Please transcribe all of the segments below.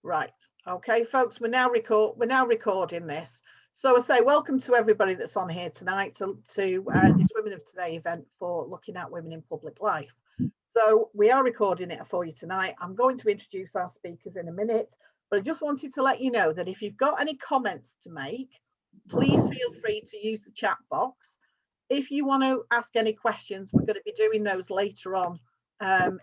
Right. Okay, folks, we're now recording this. So I say welcome to everybody that's on here tonight to this Women of Today event for looking at women in public life. So we are recording it for you tonight. I'm going to introduce our speakers in a minute, but I just wanted to let you know that if you've got any comments to make, please feel free to use the chat box. If you want to ask any questions, we're going to be doing those later on in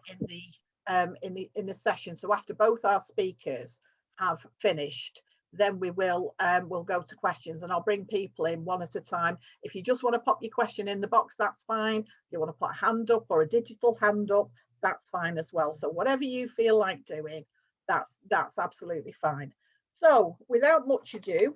the session. So after both our speakers have finished, then we will we'll go to questions, and I'll bring people in one at a time. If you just want to pop your question in the box, that's fine. If you want to put a hand up or a digital hand up, that's fine as well. So whatever you feel like doing, that's absolutely fine. So without much ado,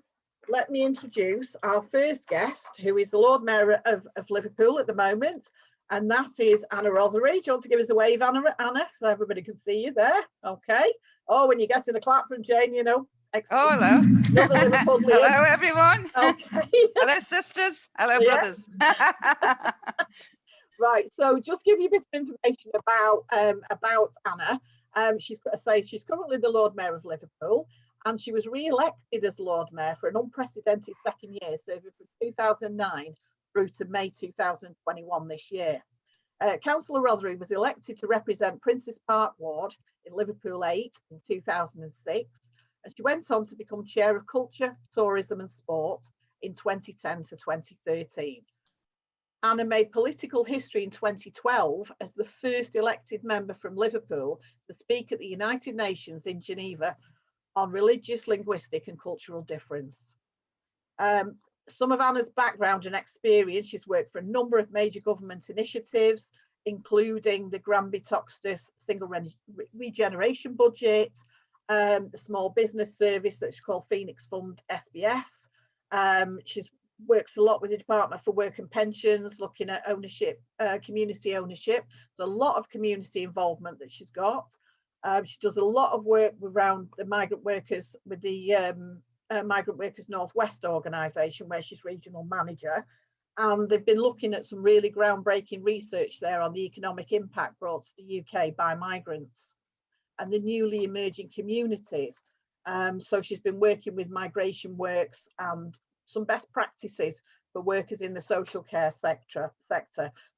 let me introduce our first guest, who is the Lord Mayor of Liverpool at the moment, and that is Anna Rothery. Do you want to give us a wave, Anna, so everybody can see you there? Okay. Oh, when you get in the clap from Jane, you know. Oh, hello. Hello, everyone. Okay. Hello, sisters. Hello, brothers. Right. So just give you a bit of information about Anna. She's currently the Lord Mayor of Liverpool, and she was re-elected as Lord Mayor for an unprecedented second year, serving from 2009 through to May 2021 this year. Councillor Rothery was elected to represent Princes Park Ward in Liverpool 8 in 2006, and she went on to become Chair of Culture, Tourism and Sport in 2010 to 2013. Anna made political history in 2012 as the first elected member from Liverpool to speak at the United Nations in Geneva on religious, linguistic and cultural difference. Some of Anna's background and experience: she's worked for a number of major government initiatives, including the Granby-Toxteth Single Regeneration Budget, the Small Business Service that's called Phoenix Fund SBS. She's works a lot with the Department for Work and Pensions, looking at ownership, community ownership. There's a lot of community involvement that she's got. She does a lot of work around the migrant workers with the Migrant Workers Northwest organisation, where she's regional manager. And they've been looking at some really groundbreaking research there on the economic impact brought to the UK by migrants and the newly emerging communities. So she's been working with Migration Works and some best practices for workers in the social care sector.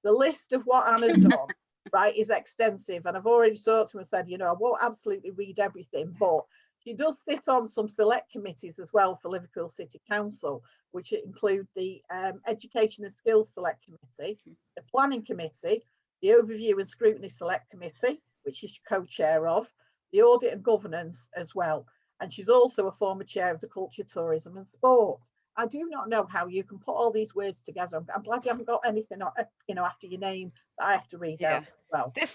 The list of what Anna's done, right, is extensive, and I've already talked to her and said, you know, I won't absolutely read everything, but she does sit on some select committees as well for Liverpool City Council, which include the Education and Skills Select Committee, the Planning Committee, the Overview and Scrutiny Select Committee, which she's co-chair of, the Audit and Governance as well. And she's also a former chair of the Culture, Tourism and Sport. I do not know how you can put all these words together. I'm glad you haven't got anything, you know, after your name that I have to read out as well. They're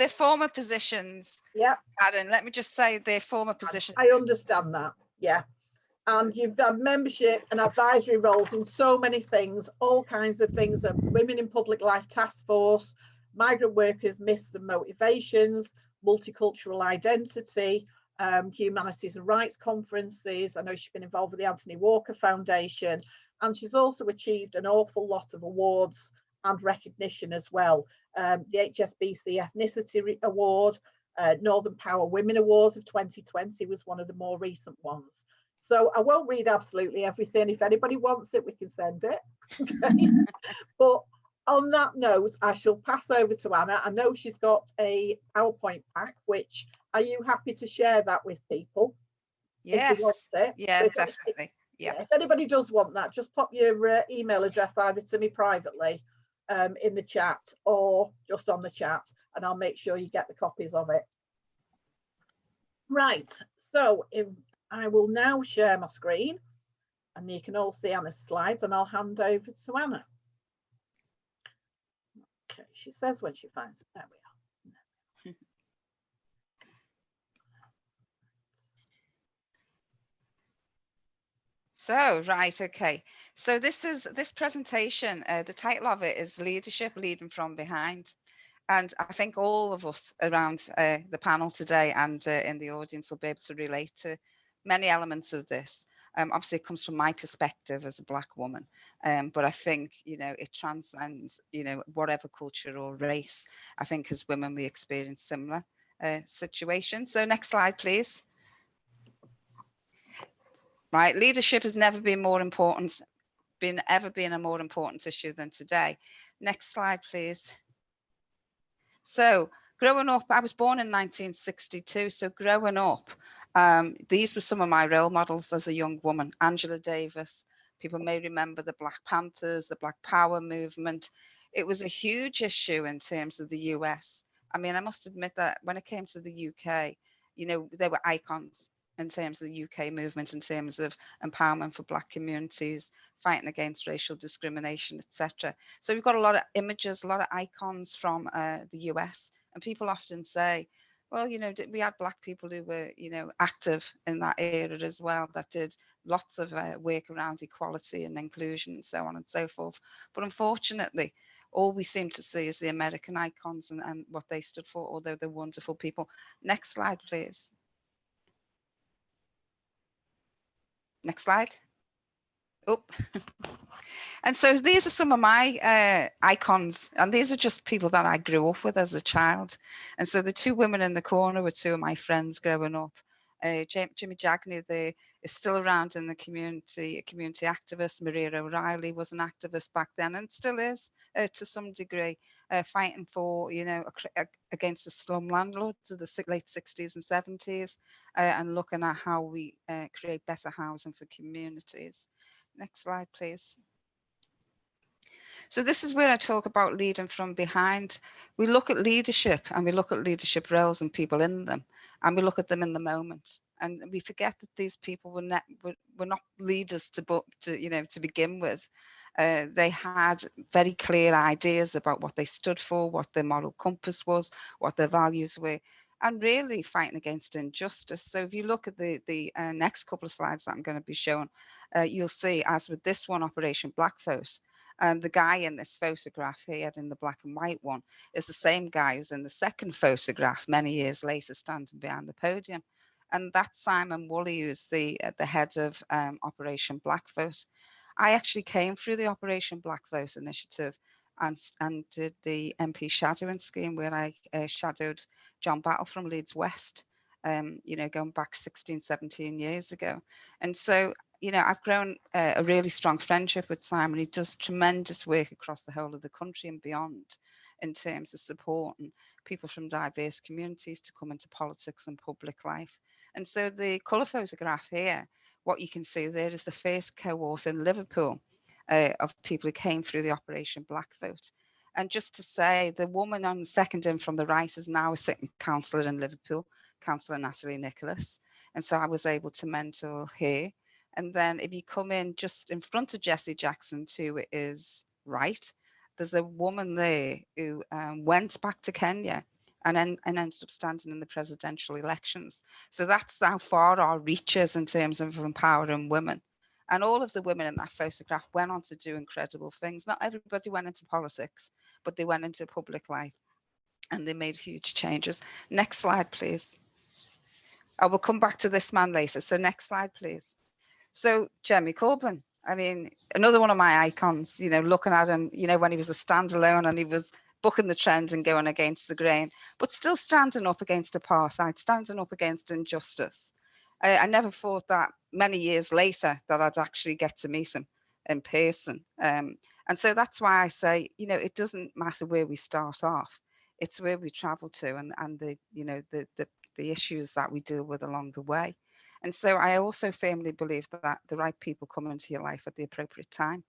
former positions. Yeah. Aaron, let me just say they're former positions. I understand that. Yeah. And you've done membership and advisory roles in so many things, all kinds of things, Women in Public Life Task Force, Migrant Workers, Myths and Motivations, Multicultural Identity, Humanities and Rights Conferences. I know she's been involved with the Anthony Walker Foundation, and she's also achieved an awful lot of awards and recognition as well. The HSBC Ethnicity Award, Northern Power Women Awards of 2020 was one of the more recent ones. So I won't read absolutely everything. If anybody wants it, we can send it. Okay. But on that note, I shall pass over to Anna. I know she's got a PowerPoint pack, which, are you happy to share that with people? Yes. If you want it? Yeah, so definitely. Yeah. If anybody does want that, just pop your email address either to me privately in the chat or just on the chat, and I'll make sure you get the copies of it. Right. So I will now share my screen, and you can all see Anna's slides, and I'll hand over to Anna. Okay, she says when she finds it. There we are. So, right, okay. So this presentation, the title of it is Leadership Leading from Behind. And I think all of us around the panel today and in the audience will be able to relate to many elements of this. Obviously, it comes from my perspective as a Black woman, but I think, you know, it transcends, you know, whatever culture or race. I think as women, we experience similar situations. So next slide, please. right? Leadership has never been more important, ever been a more important issue than today. Next slide, please. So growing up, I was born in 1962. So growing up, these were some of my role models as a young woman. Angela Davis. People may remember the Black Panthers, the Black Power movement. It was a huge issue in terms of the US. I mean, I must admit that when it came to the UK, you know, there were icons in terms of the UK movement, in terms of empowerment for Black communities, fighting against racial discrimination, etc. So we've got a lot of images, a lot of icons from the US, and people often say, well, you know, we had Black people who were, you know, active in that era as well, that did lots of work around equality and inclusion and so on and so forth. But unfortunately, all we seem to see is the American icons and what they stood for, although they're wonderful people. Next slide, please. Next slide. Oh. And so these are some of my icons, and these are just people that I grew up with as a child. And so the two women in the corner were two of my friends growing up. Jimmy Jagney is still around in the community, a community activist. Maria O'Reilly was an activist back then and still is to some degree, fighting for, you know, against the slum landlords of the late 60s and 70s, and looking at how we create better housing for communities. Next slide, please. So this is where I talk about leading from behind. We look at leadership and we look at leadership roles and people in them, and we look at them in the moment. And we forget that these people were not leaders to begin with. They had very clear ideas about what they stood for, what their moral compass was, what their values were, and really fighting against injustice. So if you look at the next couple of slides that I'm going to be showing, you'll see, as with this one, Operation Blackfoot, the guy in this photograph here, in the black and white one, is the same guy who's in the second photograph many years later, standing behind the podium. And that's Simon Woolley, who's the head of Operation Blackfoot. I actually came through the Operation Blackfoot initiative and did the MP shadowing scheme, where I shadowed John Battle from Leeds West, you know, going back 16, 17 years ago. And so, you know, I've grown a really strong friendship with Simon. He does tremendous work across the whole of the country and beyond in terms of supporting people from diverse communities to come into politics and public life. And so the colour photograph here, what you can see there is the first cohort in Liverpool of people who came through the Operation Blackfoot. And just to say, the woman on the second in from the right is now a sitting councillor in Liverpool, Councillor Natalie Nicholas. And so I was able to mentor her. And then if you come in just in front of Jessie Jackson to his right, there's a woman there who went back to Kenya and ended up standing in the presidential elections. So that's how far our reach is in terms of empowering women. And all of the women in that photograph went on to do incredible things. Not everybody went into politics, but they went into public life and they made huge changes. Next slide, please. I will come back to this man later. So next slide, please. So Jeremy Corbyn, I mean, another one of my icons, you know, looking at him, you know, when he was a standalone and he was bucking the trend and going against the grain, but still standing up against apartheid, standing up against injustice. I never thought that many years later that I'd actually get to meet him in person. And so that's why I say, you know, it doesn't matter where we start off. It's where we travel to and the, you know, the issues that we deal with along the way. And so I also firmly believe that the right people come into your life at the appropriate time.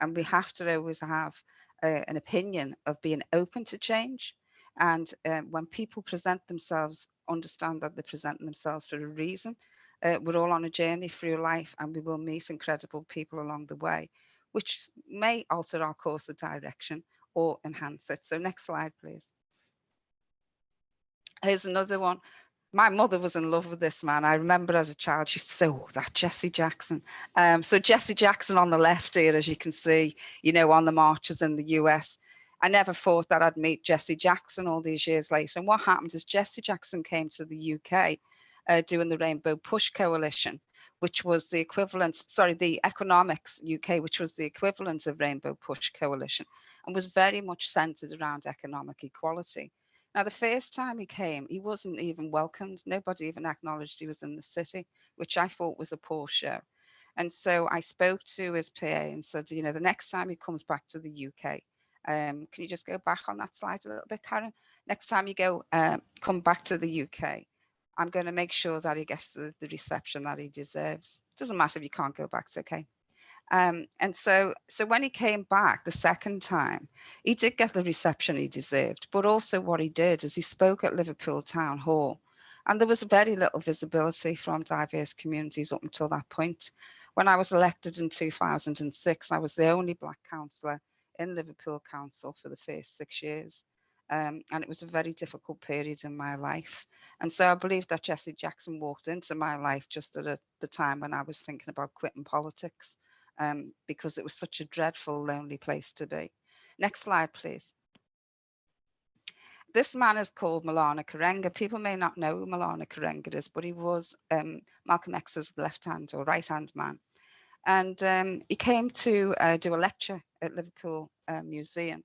And we have to always have an opinion of being open to change. And when people present themselves, understand that they're presenting themselves for a reason. We're all on a journey through life and we will meet incredible people along the way, which may alter our course of direction or enhance it. So next slide, please. Here's another one. My mother was in love with this man. I remember as a child, she said, oh, that Jessie Jackson. So Jessie Jackson on the left here, as you can see, you know, on the marches in the US. I never thought that I'd meet Jessie Jackson all these years later. And what happened is Jessie Jackson came to the UK doing the Rainbow Push Coalition, which was the equivalent, sorry, the Economics UK, which was the equivalent of Rainbow Push Coalition, and was very much centered around economic equality. Now, the first time he came, he wasn't even welcomed. Nobody even acknowledged he was in the city, which I thought was a poor show. And so I spoke to his PA and said, you know, the next time he comes back to the UK, can you just go back on that slide a little bit, Karen? Next time you come back to the UK, I'm going to make sure that he gets the reception that he deserves. Doesn't matter if you can't go back, it's okay. And so when he came back the second time, he did get the reception he deserved. But also what he did is he spoke at Liverpool Town Hall, and there was very little visibility from diverse communities up until that point. When I was elected in 2006, I was the only Black councillor in Liverpool Council for the first 6 years. And it was a very difficult period in my life. And so I believe that Jessie Jackson walked into my life just at the time when I was thinking about quitting politics. Because it was such a dreadful, lonely place to be. Next slide, please. This man is called Malana Karenga. People may not know who Malana Karenga is, but he was Malcolm X's left-hand or right-hand man. And he came to do a lecture at Liverpool Museum.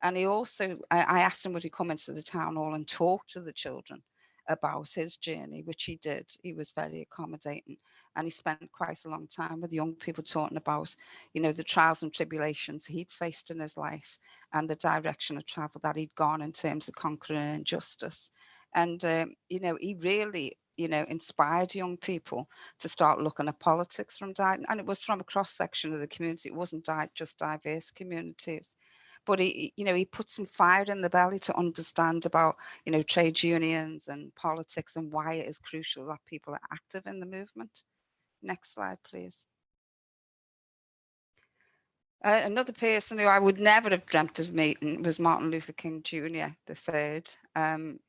And he also, I asked him, would he come into the town hall and talk to the children about his journey, which he did. He was very accommodating, and he spent quite a long time with young people talking about, you know, the trials and tribulations he'd faced in his life and the direction of travel that he'd gone in terms of conquering injustice. And, you know, he really, you know, inspired young people to start looking at politics from and it was from a cross section of the community. It wasn't just diverse communities. But he, you know, he put some fire in the belly to understand about, you know, trade unions and politics and why it is crucial that people are active in the movement. Next slide, please. Another person who I would never have dreamt of meeting was Martin Luther King Jr., the third.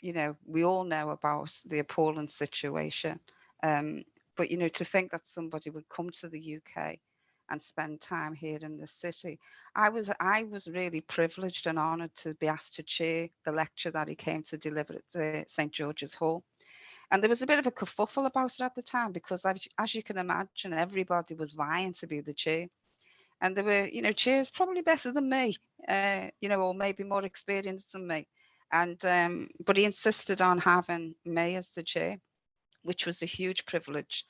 You know, we all know about the appalling situation. But, you know, to think that somebody would come to the UK and spend time here in the city. I was really privileged and honoured to be asked to chair the lecture that he came to deliver at St George's Hall. And there was a bit of a kerfuffle about it at the time because, as you can imagine, everybody was vying to be the chair. And there were, you know, chairs probably better than me, you know, or maybe more experienced than me. And but he insisted on having me as the chair, which was a huge privilege.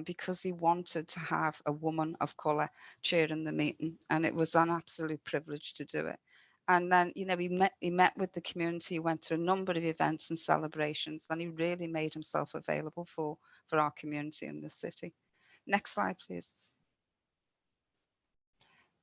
Because he wanted to have a woman of colour chairing the meeting, and it was an absolute privilege to do it. And then, you know, he met with the community, he went to a number of events and celebrations, and he really made himself available for our community in the city. Next slide, please.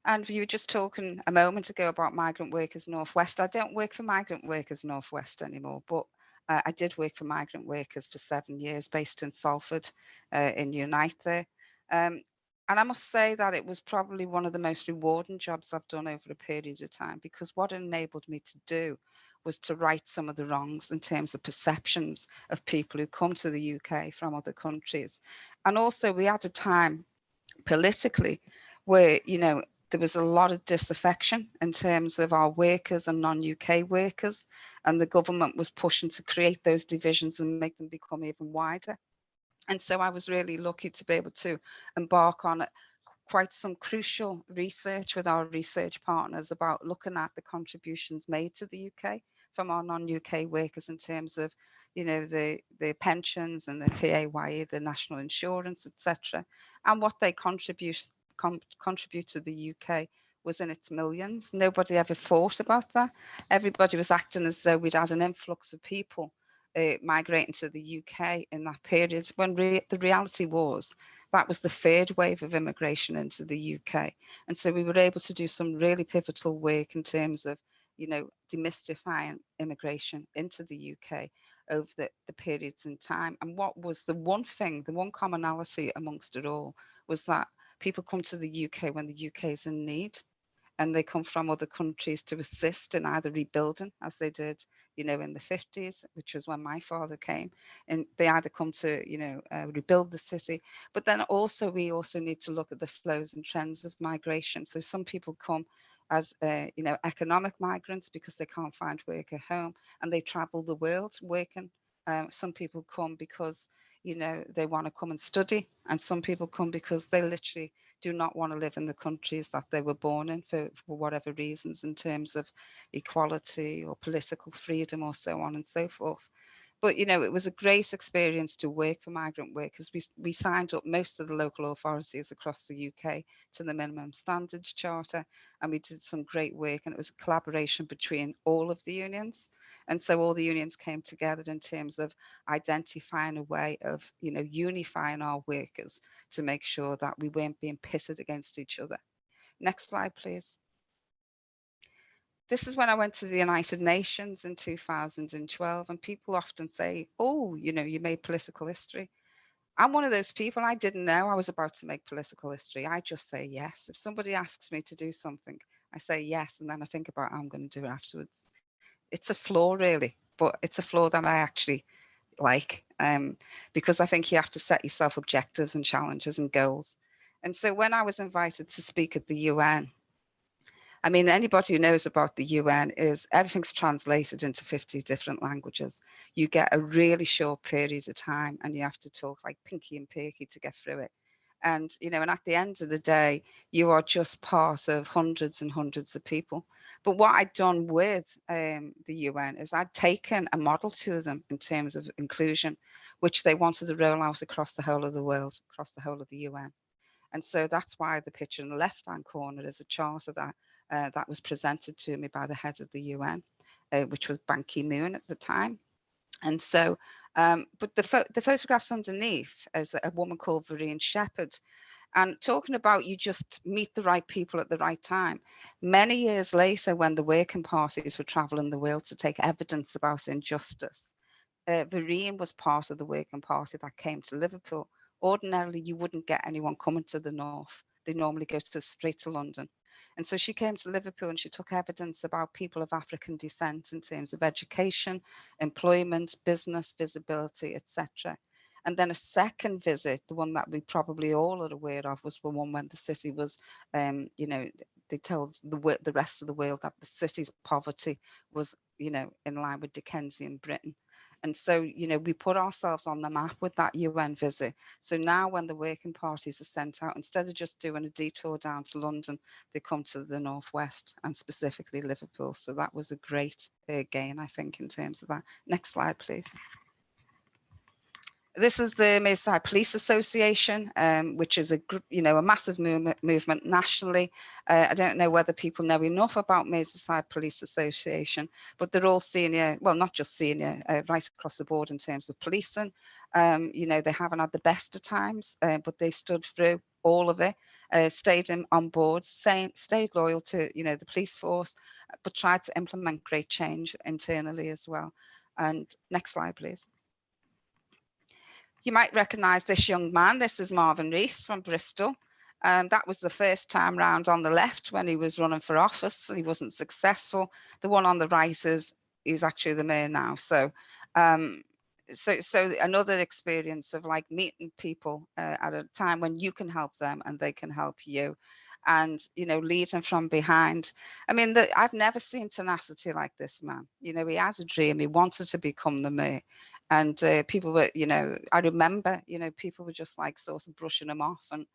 And you were just talking a moment ago about Migrant Workers Northwest. I don't work for Migrant Workers Northwest anymore, but I did work for Migrant Workers for 7 years, based in Salford, in Unite there. And I must say that it was probably one of the most rewarding jobs I've done over a period of time, because what it enabled me to do was to right some of the wrongs in terms of perceptions of people who come to the UK from other countries. And also we had a time politically where, you know, there was a lot of disaffection in terms of our workers and non-UK workers, and the government was pushing to create those divisions and make them become even wider. And so I was really lucky to be able to embark on quite some crucial research with our research partners about looking at the contributions made to the UK from our non-UK workers in terms of, you know, the pensions and the PAYE, the national insurance, etc., and what they contribute to the UK was in its millions. Nobody ever thought about that. Everybody was acting as though we'd had an influx of people migrating to the UK in that period, when the reality was that was the third wave of immigration into the UK. And so we were able to do some really pivotal work in terms of, you know, demystifying immigration into the UK over the periods in time. And what was the one thing, the one commonality amongst it all, was that people come to the UK when the UK is in need, and they come from other countries to assist in either rebuilding, as they did, you know, in the 50s, which was when my father came, and they either come to, you know, rebuild the city, but then also we also need to look at the flows and trends of migration. So some people come as, you know, economic migrants because they can't find work at home, and they travel the world working. Some people come because, you know, they want to come and study, and some people come because they literally do not want to live in the countries that they were born in for whatever reasons, in terms of equality or political freedom or so on and so forth. But, you know, it was a great experience to work for migrant workers. We signed up most of the local authorities across the UK to the Minimum Standards Charter, and we did some great work, and it was a collaboration between all of the unions. And so all the unions came together in terms of identifying a way of, you know, unifying our workers to make sure that we weren't being pitted against each other. Next slide, please. This is when I went to the United Nations in 2012, and people often say, oh, you know, you made political history. I'm one of those people, I didn't know I was about to make political history. I just say yes. If somebody asks me to do something, I say yes, and then I think about how I'm going to do it afterwards. It's a flaw, really, but it's a flaw that I actually like, because I think you have to set yourself objectives and challenges and goals. And so when I was invited to speak at the UN, I mean, anybody who knows about the UN is everything's translated into 50 different languages. You get a really short period of time and you have to talk like Pinky and Perky to get through it. And, you know, and at the end of the day, you are just part of hundreds and hundreds of people. But what I'd done with the UN is I'd taken a model to them in terms of inclusion, which they wanted to roll out across the whole of the world, across the whole of the UN. And so that's why the picture in the left-hand corner is a charter that that was presented to me by the head of the UN, which was Ban Ki-moon at the time. And so, but the photographs underneath is a woman called Vereen Shepherd. And talking about you just meet the right people at the right time. Many years later, when the working parties were traveling the world to take evidence about injustice, Vereen was part of the working party that came to Liverpool. Ordinarily, you wouldn't get anyone coming to the north. They normally go straight to London. And so she came to Liverpool and she took evidence about people of African descent in terms of education, employment, business, visibility, etc. And then a second visit, the one that we probably all are aware of, was the one when the city was, you know, they told the rest of the world that the city's poverty was, you know, in line with Dickensian Britain. And so, you know, we put ourselves on the map with that UN visit. So now when the working parties are sent out, instead of just doing a detour down to London, they come to the Northwest and specifically Liverpool. So that was a great gain, I think, in terms of that. Next slide, please. This is the Merseyside Police Association, which is a massive movement nationally. I don't know whether people know enough about Merseyside Police Association, but they're all senior, well, not just senior, right across the board in terms of policing. You know, they haven't had the best of times, but they stood through all of it, stayed on board, stayed loyal to, you know, the police force, but tried to implement great change internally as well. And next slide, please. You might recognise this young man. This is Marvin Rees from Bristol. That was the first time round on the left when he was running for office. He wasn't successful. The one on the right is he's actually the mayor now. So, so another experience of like meeting people at a time when you can help them and they can help you, and you know, leading from behind. I mean, I've never seen tenacity like this man. You know, he had a dream. He wanted to become the mayor. And people were, you know, I remember, you know, people were just like sort of brushing him off and,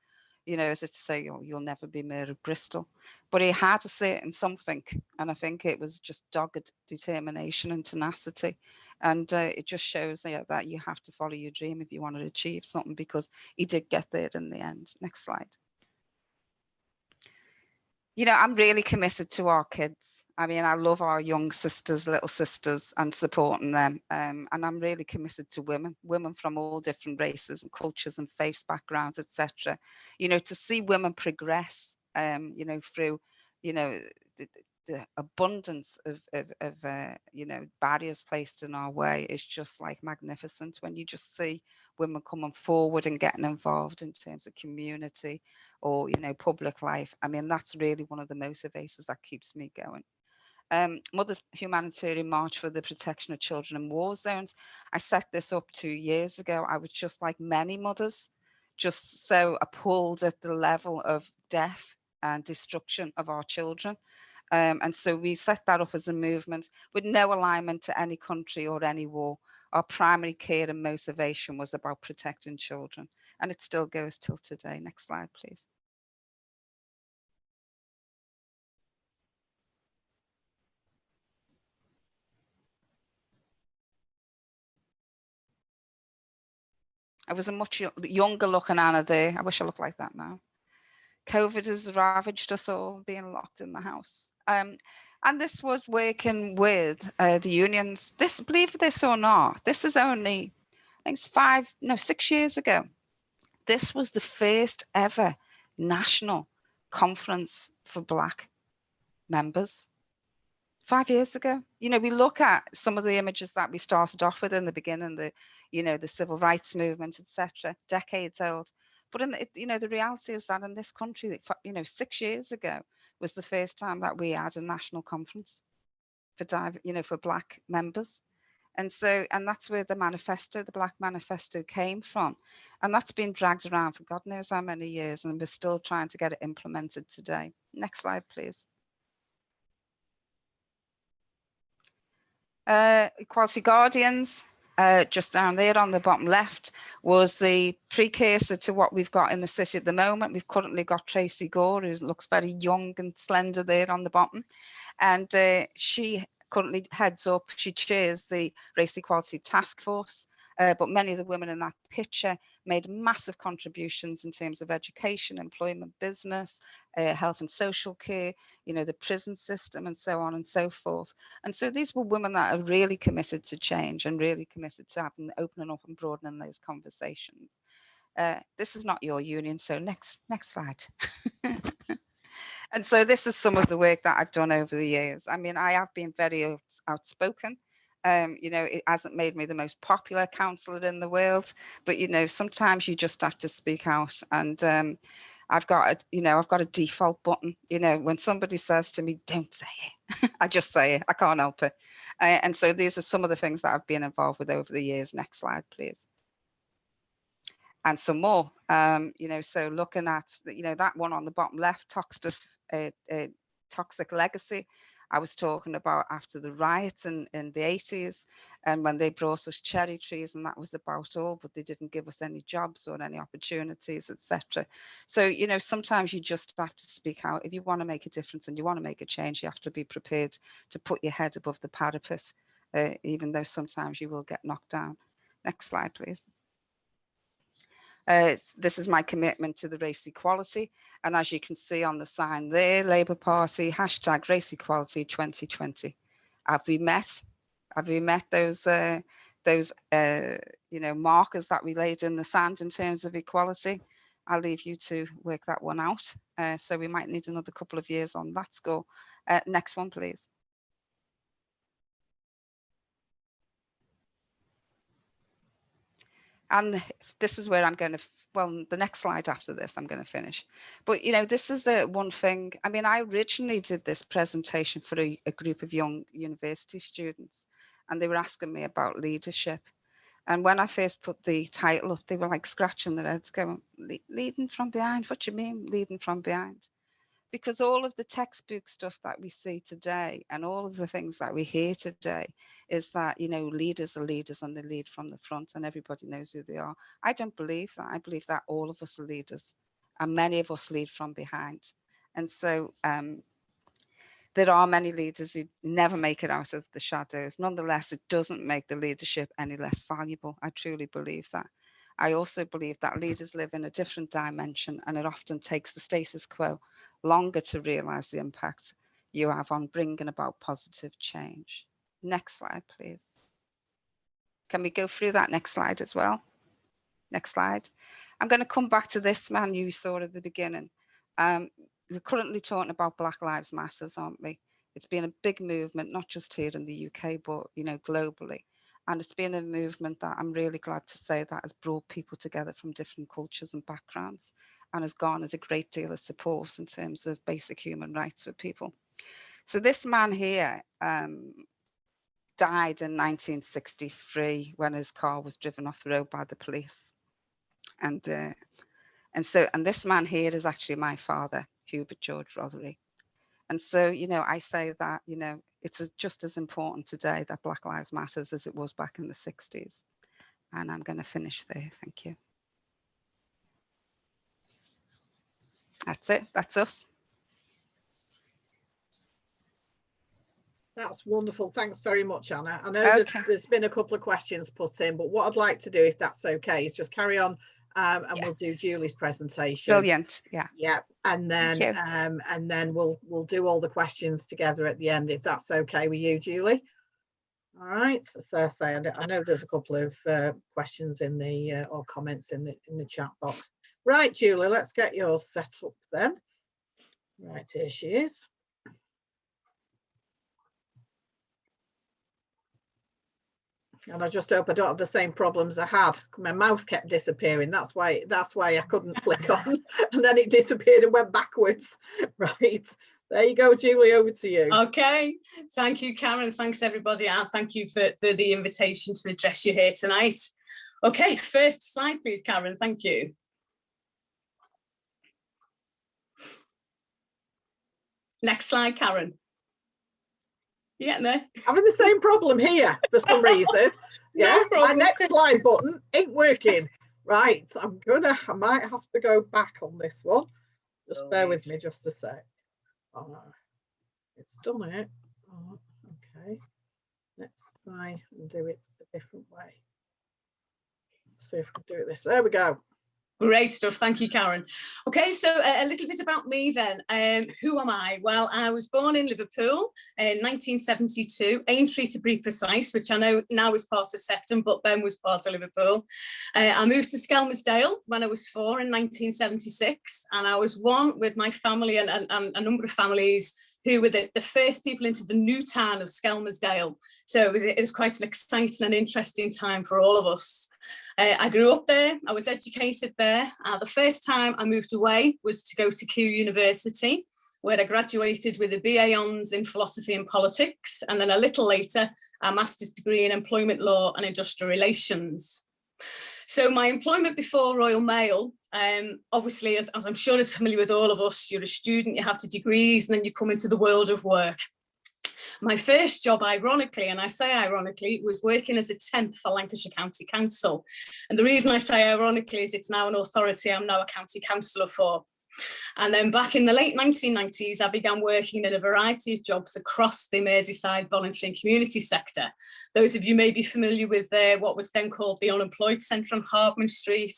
you know, as if to say, oh, you'll never be mayor of Bristol. But he had to say it in something. And I think it was just dogged determination and tenacity. And it just shows that you have to follow your dream if you want to achieve something, because he did get there in the end. Next slide. You know, I'm really committed to our kids. I mean, I love our young sisters, little sisters, and supporting them. And I'm really committed to women from all different races and cultures and faith backgrounds, etc. You know, to see women progress, you know, through, you know, the abundance of you know, barriers placed in our way is just like magnificent. When you just see women coming forward and getting involved in terms of community or, you know, public life. I mean, that's really one of the motivators that keeps me going. Mother's Humanitarian March for the Protection of Children in War Zones. I set this up 2 years ago. I was just like many mothers, just so appalled at the level of death and destruction of our children. And so we set that up as a movement with no alignment to any country or any war. Our primary care and motivation was about protecting children, and it still goes till today. Next slide, please. I was a much younger looking Anna there. I wish I looked like that now. COVID has ravaged us all, being locked in the house. And this was working with the unions. This, believe this or not, this is only, I think it's 6 years ago. This was the first ever national conference for Black members. 5 years ago. You know, we look at some of the images that we started off with in the beginning, the civil rights movement, etc., decades old. But the reality is that in this country, 6 years ago was the first time that we had a national conference for Black members. And that's where the Black Manifesto came from. And that's been dragged around for God knows how many years, and we're still trying to get it implemented today. Next slide, please. Equality Guardians, just down there on the bottom left, was the precursor to what we've got in the city at the moment. We've currently got Tracy Gore, who looks very young and slender there on the bottom. And she currently she chairs the Race Equality Task Force. But many of the women in that picture made massive contributions in terms of education, employment, business, health and social care, the prison system, and so on and so forth. And so these were women that are really committed to change and really committed to opening up and broadening those conversations. This is not your union, so next slide. And so this is some of the work that I've done over the years. I mean, I have been very outspoken. It hasn't made me the most popular councillor in the world, but sometimes you just have to speak out. And I've got a default button. When somebody says to me, "Don't say it," I just say it. I can't help it. And so these are some of the things that I've been involved with over the years. Next slide, please. And some more. So looking at that one on the bottom left, toxic legacy. I was talking about after the riots in the 80s, and when they brought us cherry trees, and that was about all, but they didn't give us any jobs or any opportunities, etc. So, sometimes you just have to speak out. If you want to make a difference and you want to make a change, you have to be prepared to put your head above the parapet, even though sometimes you will get knocked down. Next slide, please. This is my commitment to the race equality. And as you can see on the sign there, Labour Party, hashtag race equality 2020. Have we met those markers that we laid in the sand in terms of equality? I'll leave you to work that one out. So we might need another couple of years on that score. Next one, please. And this is where I'm going to, the next slide after this, I'm going to finish. But, this is the one thing. I mean, I originally did this presentation for a group of young university students, and they were asking me about leadership. And when I first put the title up, they were like scratching their heads going, "Leading from behind? What do you mean, leading from behind?" Because all of the textbook stuff that we see today and all of the things that we hear today is that, leaders are leaders and they lead from the front and everybody knows who they are. I don't believe that. I believe that all of us are leaders and many of us lead from behind. And so there are many leaders who never make it out of the shadows. Nonetheless, it doesn't make the leadership any less valuable. I truly believe that. I also believe that leaders live in a different dimension, and it often takes the status quo longer to realize the impact you have on bringing about positive change. Next slide, please. Can we go through that next slide as well? Next slide. I'm going to come back to this man you saw at the beginning. We're currently talking about Black Lives Matter, aren't we? It's been a big movement, not just here in the UK, but globally. And it's been a movement that I'm really glad to say that has brought people together from different cultures and backgrounds and has garnered a great deal of support in terms of basic human rights for people. So this man here died in 1963 when his car was driven off the road by the police. And this man here is actually my father, Hubert George Rothery. And so, I say that, it's just as important today that Black Lives Matter as it was back in the 60s. And I'm going to finish there. Thank you. That's it. That's us. That's wonderful. Thanks very much, Anna. I know there's been a couple of questions put in, but what I'd like to do, if that's okay, is just carry on and we'll do Julie's presentation. Brilliant. Yeah. And then we'll do all the questions together at the end, if that's okay with you, Julie. All right. So I know there's a couple of questions in the or comments in the chat box. Right, Julie, let's get yours set up then. Right, here she is. And I just hope I don't have the same problems I had. My mouse kept disappearing. That's why I couldn't click on, and then it disappeared and went backwards. Right. There you go, Julie, over to you. Okay. Thank you, Karen. Thanks, everybody. And thank you for the invitation to address you here tonight. Okay, first slide, please, Karen. Thank you. Next slide, Karen. You getting there? Having the same problem here for some reason. Yeah, No problem. my next slide button ain't working. Right, I might have to go back on this one. Just bear with me just a sec. Oh, it's done it. Oh, okay, let's try and do it a different way. Let's see if we can do it this. There we go. Great stuff. Thank you, Karen. Okay, so a little bit about me then. Who am I? Well, I was born in Liverpool in 1972, Aintree to be precise, which I know now is part of Sefton, but then was part of Liverpool. I moved to Skelmersdale when I was 4 in 1976, and I was one with my family and a number of families who were the first people into the new town of Skelmersdale. So it was quite an exciting and interesting time for all of us. I grew up there, I was educated there. The first time I moved away was to go to CWU University, where I graduated with a BA Hons in philosophy and politics, and then a little later, a master's degree in employment law and industrial relations. So my employment before Royal Mail, obviously, as I'm sure is familiar with all of us, you're a student, you have the degrees, and then you come into the world of work. My first job, ironically, and I say ironically, was working as a temp for Lancashire County Council. And the reason I say ironically is it's now an authority I'm now a county councillor for. And then back in the late 1990s, I began working in a variety of jobs across the Merseyside voluntary and community sector. Those of you may be familiar with what was then called the Unemployed Centre on Hardman Street,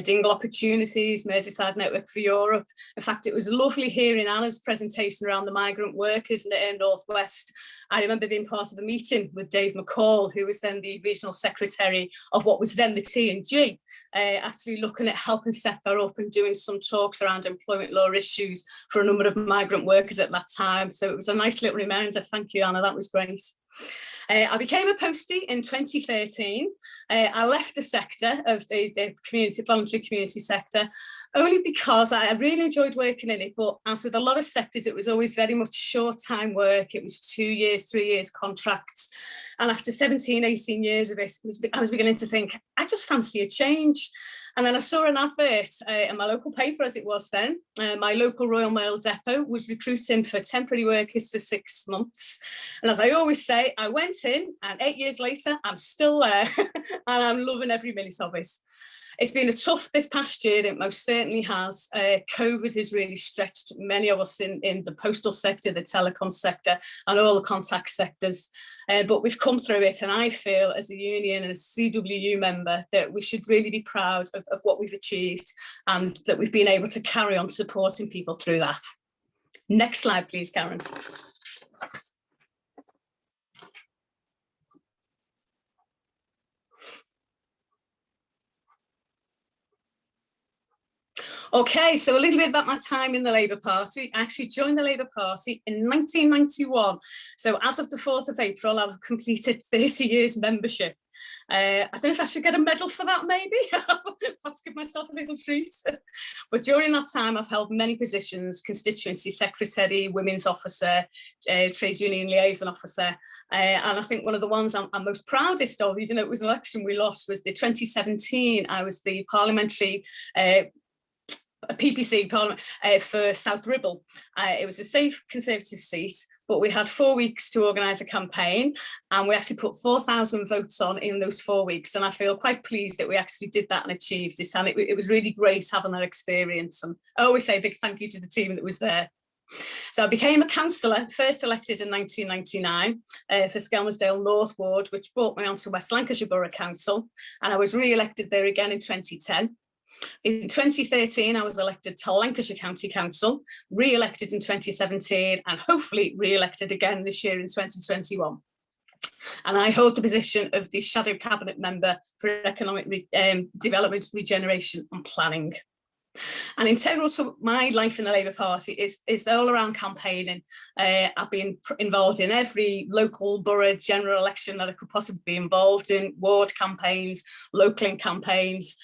Dingle Opportunities, Merseyside Network for Europe. In fact, it was lovely hearing Anna's presentation around the migrant workers in North West. I remember being part of a meeting with Dave McCall, who was then the regional secretary of what was then the T&G, actually looking at helping set that up and doing some talks around employment law issues for a number of migrant workers at that time. So it was a nice little reminder. Thank you, Anna, that was great. I became a postie in 2013. I left the sector of the voluntary community sector only because I really enjoyed working in it, but as with a lot of sectors, it was always very much short-time work. It was 2 years, 3 years contracts. And after 17, 18 years of it, I was beginning to think, I just fancy a change. And then I saw an advert in my local paper, as it was then. My local Royal Mail depot was recruiting for temporary workers for 6 months. And as I always say, I went in and 8 years later, I'm still there and I'm loving every minute of it. It's been a tough this past year, it most certainly has. COVID has really stretched many of us in the postal sector, the telecom sector, and all the contact sectors. But we've come through it, and I feel as a union and a CWU member that we should really be proud of what we've achieved and that we've been able to carry on supporting people through that. Next slide, please, Karen. Okay, so a little bit about my time in the Labour Party. I actually joined the Labour Party in 1991. So as of the 4th of April, I've completed 30 years membership. I don't know if I should get a medal for that, maybe. Perhaps give myself a little treat. But during that time, I've held many positions: constituency secretary, women's officer, trade union liaison officer. And I think one of the ones I'm most proudest of, even though it was an election we lost, was the 2017. I was the parliamentary PPC Parliament for South Ribble. It was a safe Conservative seat, but we had 4 weeks to organise a campaign, and we actually put 4,000 votes on in those 4 weeks. And I feel quite pleased that we actually did that and achieved it. And it was really great having that experience. And I always say a big thank you to the team that was there. So I became a councillor, first elected in 1999 for Skelmersdale North Ward, which brought me onto West Lancashire Borough Council, and I was re-elected there again in 2010. In 2013, I was elected to Lancashire County Council, re-elected in 2017, and hopefully re-elected again this year in 2021. And I hold the position of the Shadow Cabinet Member for Economic Development, Regeneration and Planning. And integral to my life in the Labour Party is the all around campaigning. I've been involved in every local borough general election that I could possibly be involved in, ward campaigns, local campaigns,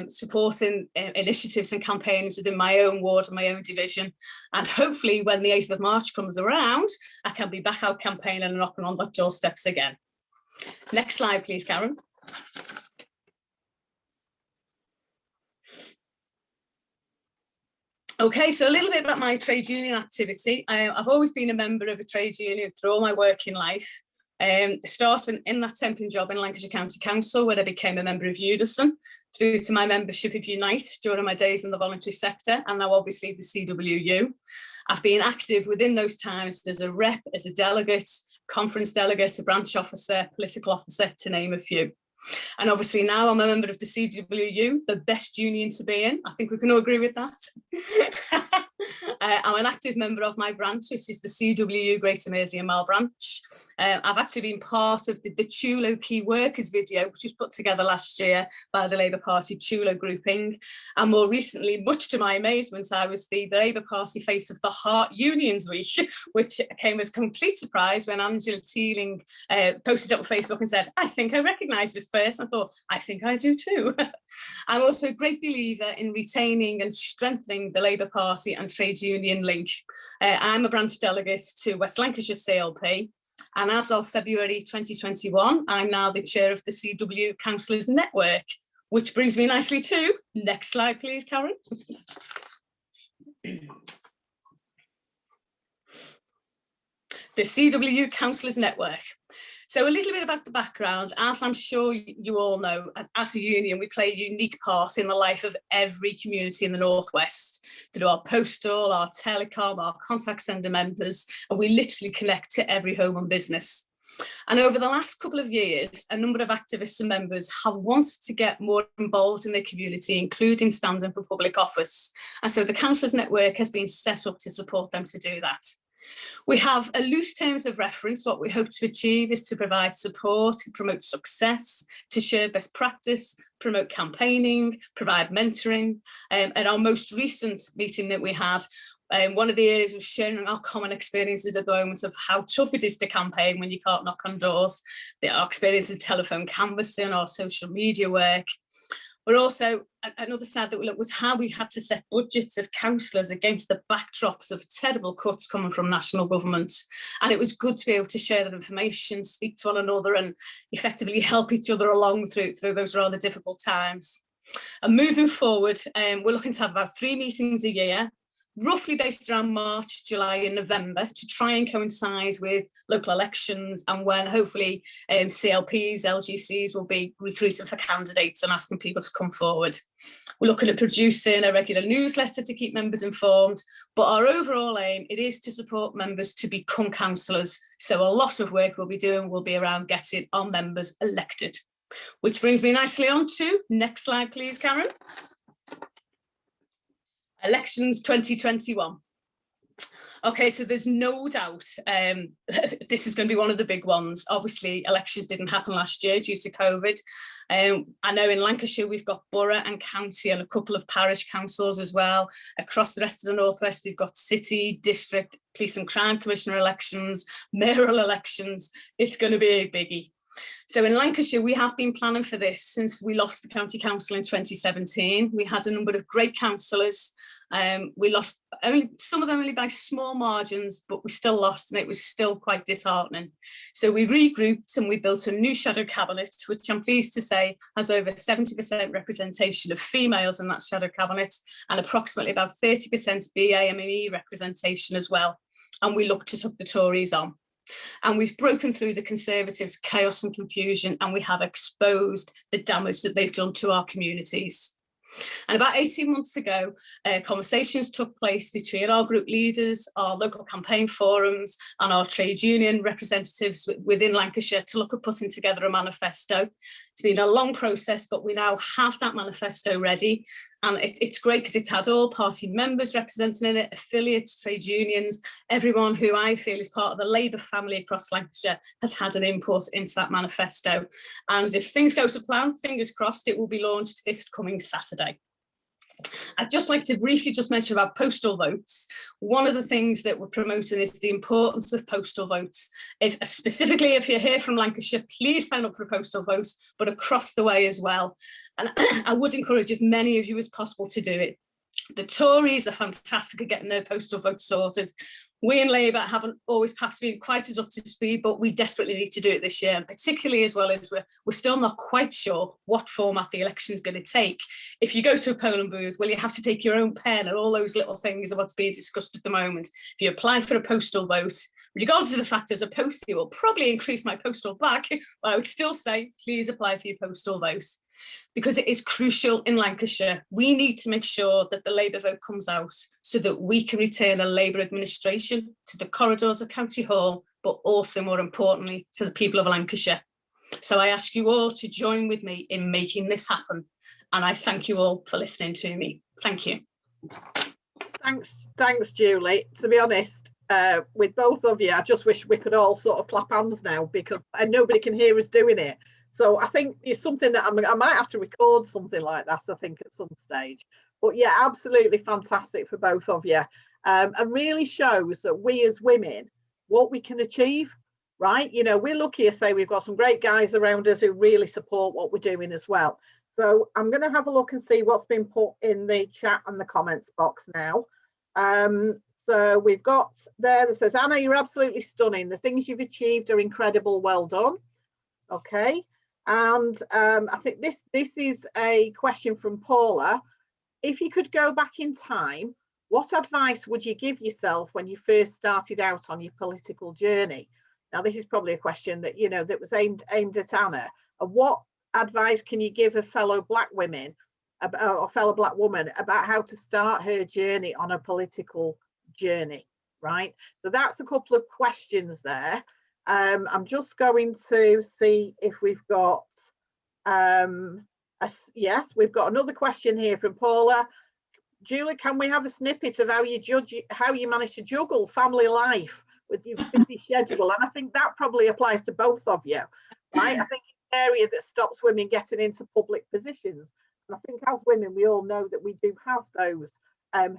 supporting initiatives and campaigns within my own ward and my own division. And hopefully when the 8th of March comes around, I can be back out campaigning and knocking on that doorsteps again. Next slide, please, Karen. Okay, so a little bit about my trade union activity. I've always been a member of a trade union through all my working life, starting in that temping job in Lancashire County Council, where I became a member of Unison, through to my membership of Unite during my days in the voluntary sector, and now obviously the CWU. I've been active within those times as a rep, as a delegate, conference delegate, a branch officer, political officer, to name a few. And obviously now I'm a member of the CWU, the best union to be in. I think we can all agree with that. I'm an active member of my branch, which is the CWU Greater Mersey and Mile branch. I've actually been part of the CWU Key Workers video, which was put together last year by the Labour Party CWU grouping. And more recently, much to my amazement, I was the Labour Party face of the Heart Unions Week, which came as a complete surprise when Angela Teeling posted up on Facebook and said, I think I recognise this person. I thought, I think I do too. I'm also a great believer in retaining and strengthening the Labour Party and trade union link. I'm a branch delegate to West Lancashire CLP, and as of February 2021, I'm now the chair of the CWU Councillors Network, which brings me nicely to, next slide please, Karen. The CWU Councillors Network. So a little bit about the background. As I'm sure you all know, as a union, we play a unique part in the life of every community in the Northwest through our postal, our telecom, our contact centre members, and we literally connect to every home and business. And over the last couple of years, a number of activists and members have wanted to get more involved in their community, including standing for public office. And so the Councillors Network has been set up to support them to do that. We have a loose terms of reference. What we hope to achieve is to provide support, to promote success, to share best practice, promote campaigning, provide mentoring. At our most recent meeting that we had, one of the areas was sharing our common experiences at the moment of how tough it is to campaign when you can't knock on doors, our experience of telephone canvassing, our social media work. But also another side that we looked was how we had to set budgets as councillors against the backdrops of terrible cuts coming from national government. And it was good to be able to share that information, speak to one another and effectively help each other along through those rather difficult times. And moving forward, we're looking to have about 3 meetings a year, roughly based around March, July and November, to try and coincide with local elections and when hopefully CLPs, LGCs will be recruiting for candidates and asking people to come forward. We're looking at producing a regular newsletter to keep members informed, but our overall aim, it is to support members to become councillors. So a lot of work we'll be doing will be around getting our members elected. Which brings me nicely on to, next slide please, Karen. Elections 2021. Okay, so there's no doubt this is going to be one of the big ones. Obviously, elections didn't happen last year due to COVID. I know in Lancashire, we've got borough and county and a couple of parish councils as well. Across the rest of the Northwest, we've got city, district, police and crime commissioner elections, mayoral elections. It's going to be a biggie. So in Lancashire, we have been planning for this since we lost the county council in 2017. We had a number of great councillors. We lost some of them only by small margins, but we still lost and it was still quite disheartening. So we regrouped and we built a new shadow cabinet, which I'm pleased to say has over 70% representation of females in that shadow cabinet and approximately about 30% BAME representation as well. And we look to took the Tories on. And we've broken through the Conservatives' chaos and confusion, and we have exposed the damage that they've done to our communities. And about 18 months ago, conversations took place between our group leaders, our local campaign forums, and our trade union representatives within Lancashire to look at putting together a manifesto. It's been a long process, but we now have that manifesto ready. And it's great because it's had all party members representing in it, affiliates, trade unions, everyone who I feel is part of the Labour family across Lancashire has had an input into that manifesto. And if things go to plan, fingers crossed, it will be launched this coming Saturday. I'd just like to briefly just mention about postal votes. One of the things that we're promoting is the importance of postal votes. Specifically, if you're here from Lancashire, please sign up for a postal vote, but across the way as well. And I would encourage as many of you as possible to do it. The Tories are fantastic at getting their postal votes sorted. We in Labour haven't always perhaps been quite as up to speed, but we desperately need to do it this year, and particularly as well as we're still not quite sure what format the election is going to take. If you go to a polling booth, well, you have to take your own pen and all those little things of what's being discussed at the moment. If you apply for a postal vote, regardless of the fact as a postie will probably increase my postal back, but I would still say, please apply for your postal vote, because it is crucial in Lancashire. We need to make sure that the Labour vote comes out so that we can return a Labour administration to the corridors of County Hall, but also, more importantly, to the people of Lancashire. So I ask you all to join with me in making this happen. And I thank you all for listening to me. Thank you. Thanks, Julie. To be honest, with both of you, I just wish we could all sort of clap hands now, because nobody can hear us doing it. So I think it's something that I might have to record something like that, I think, at some stage. But yeah, absolutely fantastic for both of you. And really shows that we as women, what we can achieve, right? You know, we're lucky to say we've got some great guys around us who really support what we're doing as well. So I'm going to have a look and see what's been put in the chat and the comments box now. So we've got there that says, Anna, you're absolutely stunning. The things you've achieved are incredible. Well done. Okay. And I think this is a question from Paula. If you could go back in time, what advice would you give yourself when you first started out on your political journey? Now, this is probably a question that, you know, that was aimed at Anna. And what advice can you give a fellow black woman or fellow black woman about how to start her journey on a political journey, right? So that's a couple of questions there. I'm just going to see if we've got, yes, we've got another question here from Paula. Julie, can we have a snippet of how you manage to juggle family life with your busy schedule? And I think that probably applies to both of you, right? I think it's an area that stops women getting into public positions. And I think as women, we all know that we do have those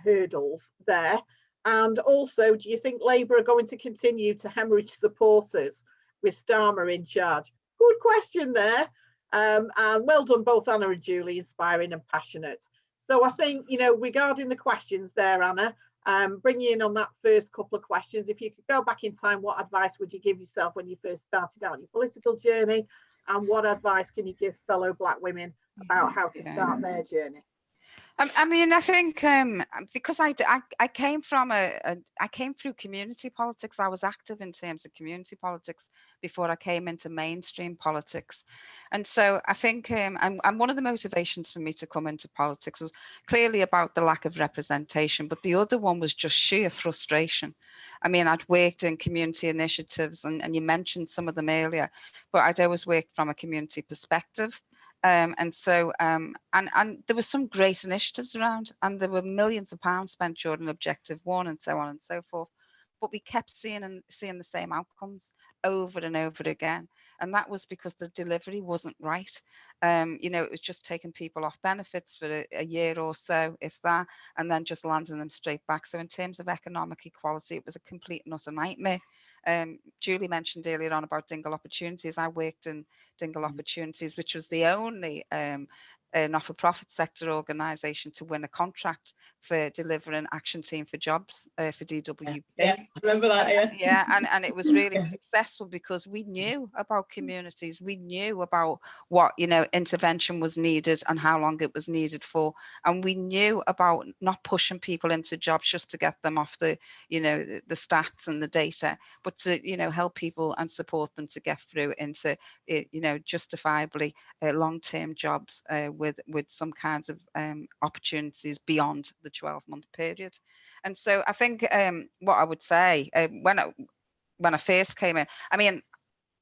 hurdles there. And also, do you think Labour are going to continue to hemorrhage supporters with Starmer in charge? Good question there. And well done, both Anna and Julie, inspiring and passionate. So I think, you know, regarding the questions there, Anna, bring you in on that first couple of questions. If you could go back in time, what advice would you give yourself when you first started out on your political journey? And what advice can you give fellow black women about how to start their journey? I mean, I think because I came from I came through community politics. I was active in terms of community politics before I came into mainstream politics, and so I think and one of the motivations for me to come into politics was clearly about the lack of representation, but the other one was just sheer frustration. I mean, I'd worked in community initiatives, and you mentioned some of them earlier, but I'd always worked from a community perspective. And so there were some great initiatives around, and there were millions of pounds spent during Objective 1 and so on and so forth. But we kept seeing the same outcomes over and over again. And that was because the delivery wasn't right. You know, it was just taking people off benefits for a year or so, if that, and then just landing them straight back. So in terms of economic equality, it was a complete and utter nightmare. Julie mentioned earlier on about Dingle Opportunities. I worked in Dingle Opportunities, which was the only not-for-profit sector organisation to win a contract for delivering Action Team for Jobs for DWP. Yeah, remember that, yeah, and it was really successful because we knew about communities, we knew about what, you know, intervention was needed and how long it was needed for, and we knew about not pushing people into jobs just to get them off the, you know, the stats and the data, but to, you know, help people and support them to get through into, you know, justifiably long-term jobs with some kinds of opportunities beyond the 12-month period. And so I think what I would say when I first came in, I mean,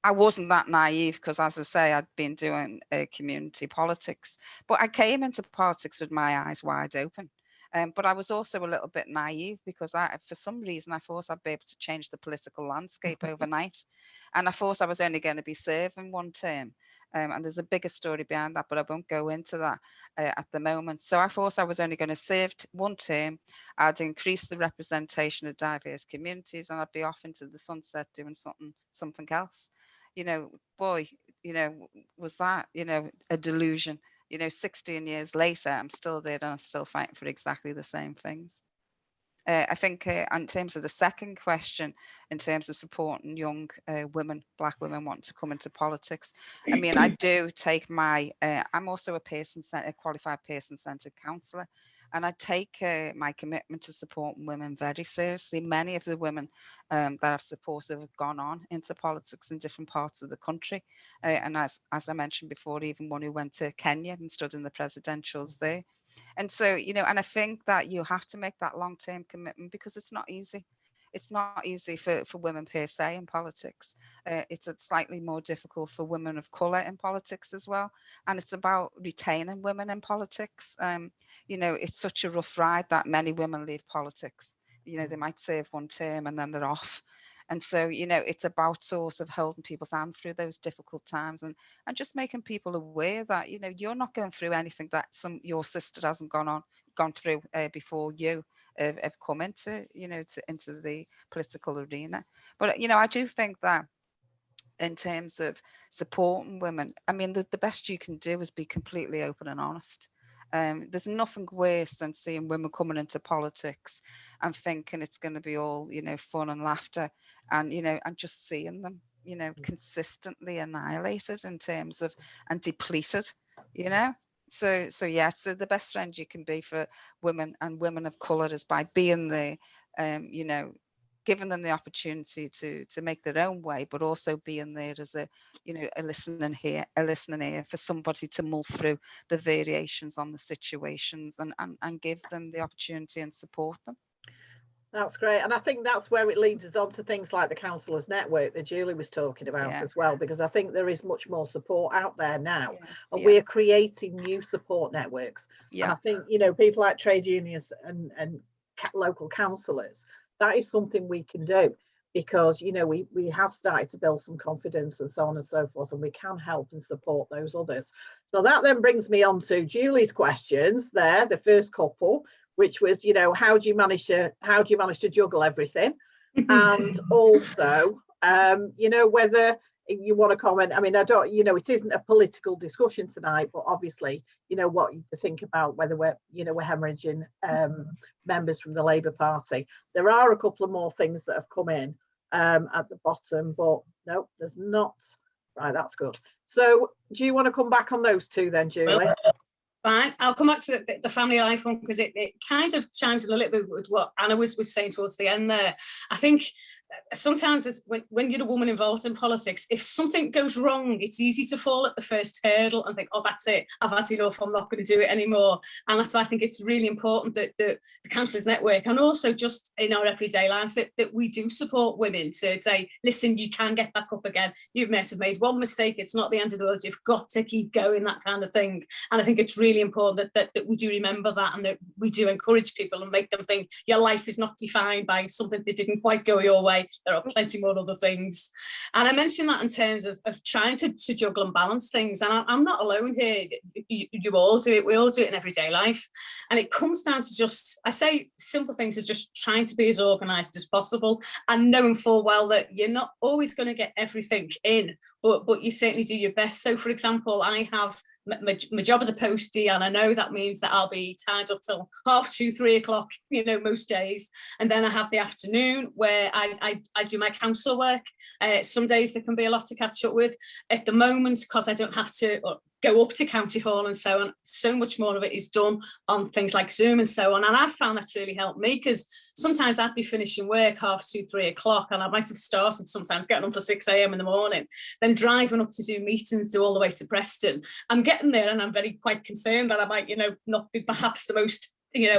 I wasn't that naive because, as I say, I'd been doing community politics, but I came into politics with my eyes wide open. But I was also a little bit naive because for some reason, I thought I'd be able to change the political landscape overnight. And I thought I was only going to be serving one term. And there's a bigger story behind that, but I won't go into that at the moment. So I thought I was only going to serve one term. I'd increase the representation of diverse communities and I'd be off into the sunset doing something else. You know, boy, you know, was that, you know, a delusion? You know, 16 years later, I'm still there and I'm still fighting for exactly the same things. I think in terms of the second question, in terms of supporting young women, Black women wanting to come into politics, I mean, I do take I'm also a qualified person-centred councillor, and I take my commitment to supporting women very seriously. Many of the women that I've supported have gone on into politics in different parts of the country. And as I mentioned before, even one who went to Kenya and stood in the presidentials there. And so, you know, and I think that you have to make that long-term commitment because it's not easy. It's not easy for women per se in politics. It's slightly more difficult for women of colour in politics as well. And it's about retaining women in politics. You know, it's such a rough ride that many women leave politics. You know, they might serve one term and then they're off. And so, you know, it's about sort of holding people's hand through those difficult times and just making people aware that, you know, you're not going through anything that your sister hasn't gone through before you have come into, you know, into the political arena. But, you know, I do think that in terms of supporting women, I mean, the best you can do is be completely open and honest. There's nothing worse than seeing women coming into politics and thinking it's going to be all, you know, fun and laughter, and, you know, and just seeing them, you know, consistently annihilated in terms of and depleted, you know. So yeah, so the best friend you can be for women and women of colour is by being there, you know, giving them the opportunity to make their own way, but also being there as a, you know, a listening ear for somebody to mull through the variations on the situations and give them the opportunity and support them. That's great. And I think that's where it leads us on to things like the Councillors Network that Julie was talking about as well, because I think there is much more support out there now. And we're creating new support networks. And I think, you know, people like trade unions and local councillors, that is something we can do because, you know, we have started to build some confidence and so on and so forth, and we can help and support those others. So that then brings me on to Julie's questions there, the first couple, which was, you know, how do you manage to juggle everything? And also, you know, whether you want to comment. I mean, I don't, you know, it isn't a political discussion tonight, but obviously, you know, what to think about whether we're hemorrhaging members from the Labour Party. There are a couple of more things that have come in at the bottom, but no, there's not. Right, that's good. So do you want to come back on those two then, Julie? Fine, I'll come back to the family life one because it kind of chimes in a little bit with what Anna was saying towards the end there. I think sometimes when you're a woman involved in politics, if something goes wrong, it's easy to fall at the first hurdle and think, oh, that's it, I've had enough, I'm not going to do it anymore. And that's why I think it's really important that the Councillors Network and also just in our everyday lives that we do support women to say, listen, you can get back up again. You might have made one mistake, it's not the end of the world, you've got to keep going, that kind of thing. And I think it's really important that we do remember that and that we do encourage people and make them think your life is not defined by something that didn't quite go your way. There are plenty more other things. And I mentioned that in terms of trying to juggle and balance things. And I'm not alone here. You all do it. We all do it in everyday life. And it comes down to just, I say simple things of just trying to be as organised as possible and knowing full well that you're not always going to get everything in, but you certainly do your best. So, for example, I have my job as a postie, and I know that means that I'll be tied up till 2:30, 3 o'clock, you know, most days. And then I have the afternoon where I do my council work. Some days there can be a lot to catch up with. At the moment, because I don't have to, or go up to County Hall and so on. So much more of it is done on things like Zoom and so on. And I've found that's really helped me, because sometimes I'd be finishing work 2:30, 3 o'clock, and I might have started sometimes getting up for 6 a.m. in the morning, then driving up to do meetings all the way to Preston. I'm getting there and I'm quite concerned that I might, not be perhaps the most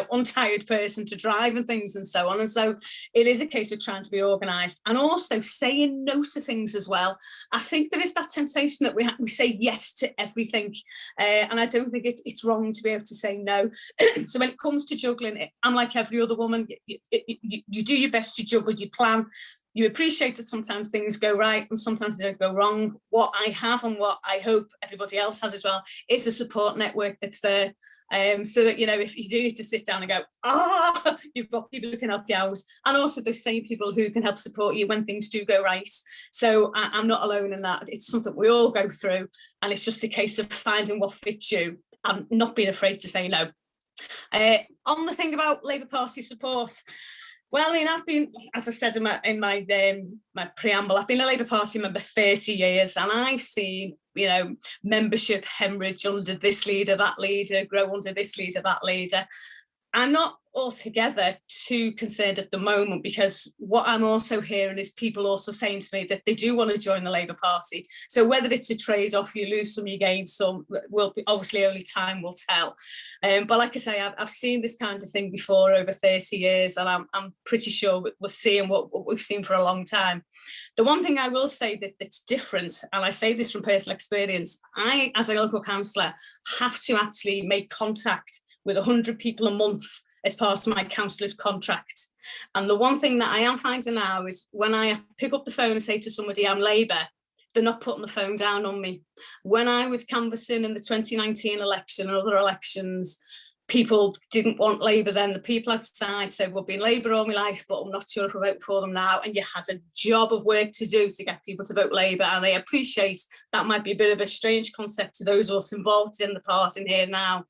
untired person to drive and things and so on. And so it is a case of trying to be organised and also saying no to things as well. I think there is that temptation that we say yes to everything, and I don't think it's wrong to be able to say no. So when it comes to juggling, I'm like every other woman. You do your best to juggle, you plan. You appreciate that sometimes things go right and sometimes they don't go wrong. What I have, and what I hope everybody else has as well, is a support network that's there. So that, if you do need to sit down and go, you've got people who can help you out, and also those same people who can help support you when things do go right. So I'm not alone in that. It's something we all go through, and it's just a case of finding what fits you and not being afraid to say no. On the thing about Labour Party support, well, I mean, I've been, as I said in my preamble, I've been a Labour Party member 30 years, and I've seen, membership hemorrhage under this leader, that leader, grow under this leader, that leader. I'm not altogether too concerned at the moment, because what I'm also hearing is people also saying to me that they do want to join the Labour Party. So whether it's a trade-off, you lose some, you gain some, will be obviously only time will tell. But like I say, I've seen this kind of thing before over 30 years, and I'm pretty sure we're seeing what we've seen for a long time. The one thing I will say that's different, and I say this from personal experience, I, as a local councillor, have to actually make contact with 100 people a month as part of my councillor's contract. And the one thing that I am finding now is when I pick up the phone and say to somebody I'm Labour, they're not putting the phone down on me. When I was canvassing in the 2019 election and other elections, people didn't want Labour then. The people outside said, we've been Labour all my life, but I'm not sure if I vote for them now. And you had a job of work to do to get people to vote Labour. And I appreciate that might be a bit of a strange concept to those of us involved in the party here now.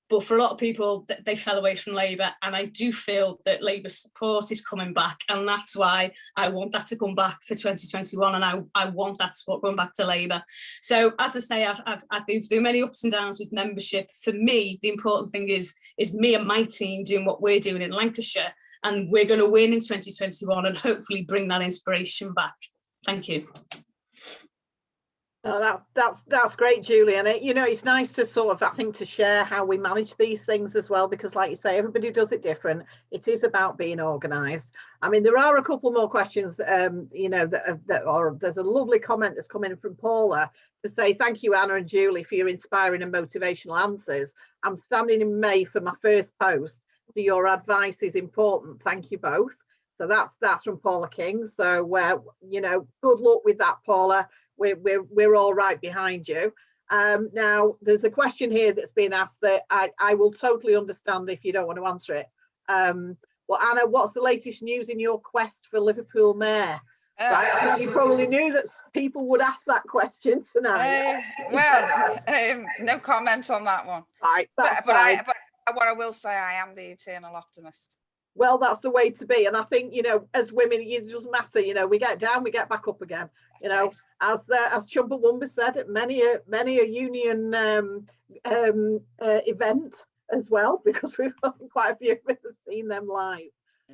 But for a lot of people, they fell away from Labour, and I do feel that Labour support is coming back, and that's why I want that to come back for 2021, and I want that support going back to Labour. So as I say, I've been through many ups and downs with membership. For me, the important thing is me and my team doing what we're doing in Lancashire, and we're going to win in 2021 and hopefully bring that inspiration back. Thank you. Oh, that's great, Julie. And it's nice to sort of, I think, to share how we manage these things as well, because like you say, everybody does it different. It is about being organised. I mean, there are a couple more questions, there's a lovely comment that's come in from Paula to say, thank you, Anna and Julie, for your inspiring and motivational answers. I'm standing in May for my first post, so your advice is important. Thank you both. So that's from Paula King. So, good luck with that, Paula. We're all right behind you. Now, there's a question here that's been asked that I will totally understand if you don't want to answer it. Well, Anna, what's the latest news in your quest for Liverpool Mayor? Right, I think you probably knew that people would ask that question tonight. No comment on that one. Right, that's fine. But what I will say, I am the eternal optimist. Well, that's the way to be. And I think, as women, it doesn't matter, we get down, we get back up again. Right. As Chumpawumba said, at many a union event as well, because we've quite a few of us have seen them live.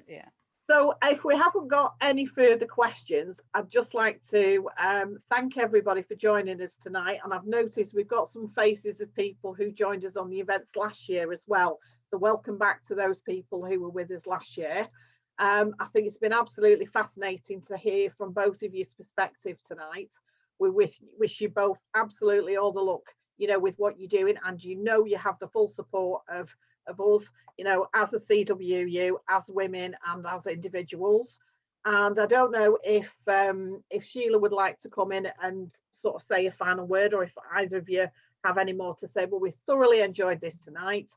Yeah. So if we haven't got any further questions, I'd just like to thank everybody for joining us tonight. And I've noticed we've got some faces of people who joined us on the events last year as well. So welcome back to those people who were with us last year. I think it's been absolutely fascinating to hear from both of you's perspective tonight. We wish you both absolutely all the luck, with what you're doing, and you have the full support of us, as a CWU, as women and as individuals. And I don't know if Sheila would like to come in and sort of say a final word, or if either of you have any more to say, but we thoroughly enjoyed this tonight.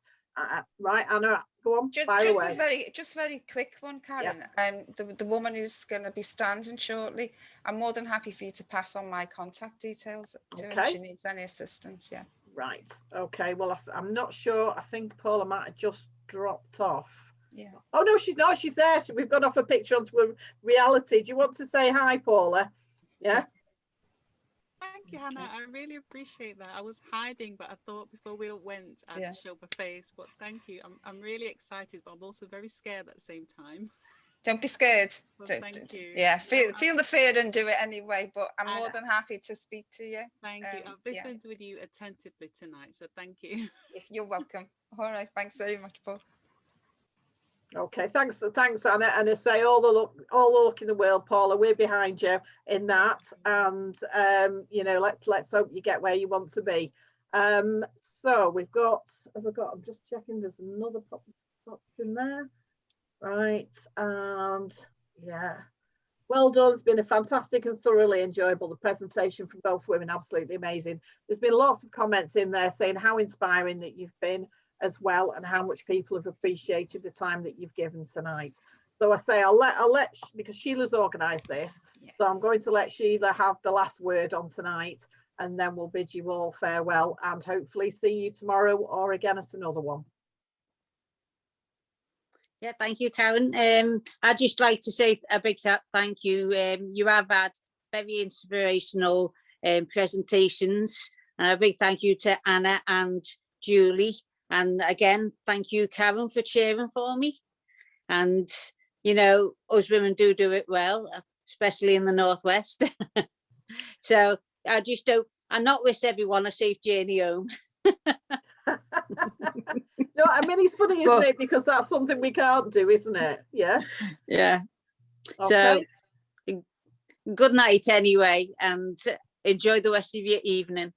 Right, Anna, go on. Just very quick one, Karen. Yeah. The woman who's going to be standing shortly, I'm more than happy for you to pass on my contact details to her if she needs any assistance. Yeah. Right. Okay. Well, I'm not sure. I think Paula might have just dropped off. Yeah. Oh no, she's not. She's there. We've got off a picture onto a reality. Do you want to say hi, Paula? Yeah. Thank you, Hannah. I really appreciate that. I was hiding, but I thought before we went, I'd show my face. But thank you. I'm really excited, but I'm also very scared at the same time. Don't be scared. Thank you. Yeah, feel the fear and do it anyway. But I'm more And than happy to speak to you. thank you. I've listened with you attentively tonight, so thank you. You're welcome. All right, thanks very much, Paul. Okay, thanks Anna, and I say all the luck in the world, Paula. We're behind you in that, and you know, let's hope you get where you want to be. So we've got, I'm just checking, there's another pop in there, right? And yeah, well done. It's been a fantastic and thoroughly enjoyable. The presentation from both women, absolutely amazing. There's been lots of comments in there saying how inspiring that you've been as well, and how much people have appreciated the time that you've given tonight. So I say I'll let because Sheila's organised this, so I'm going to let Sheila have the last word on tonight, and then we'll bid you all farewell and hopefully see you tomorrow or again at another one. Yeah, thank you, Karen. I'd just like to say a big thank you. You have had very inspirational presentations, and a big thank you to Anna and Julie. And again, thank you, Karen, for cheering for me. And, you know, us women do it well, especially in the Northwest. So I just don't, I not wish everyone a safe journey home. No, I mean, it's funny, isn't it? Because that's something we can't do, isn't it? Yeah. Yeah. Okay. So good night anyway, and enjoy the rest of your evening.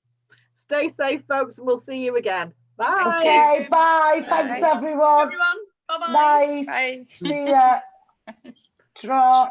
Stay safe, folks, and we'll see you again. Bye. Okay, bye. Thanks, everyone. Bye-bye. Nice. Bye. See ya. Draw.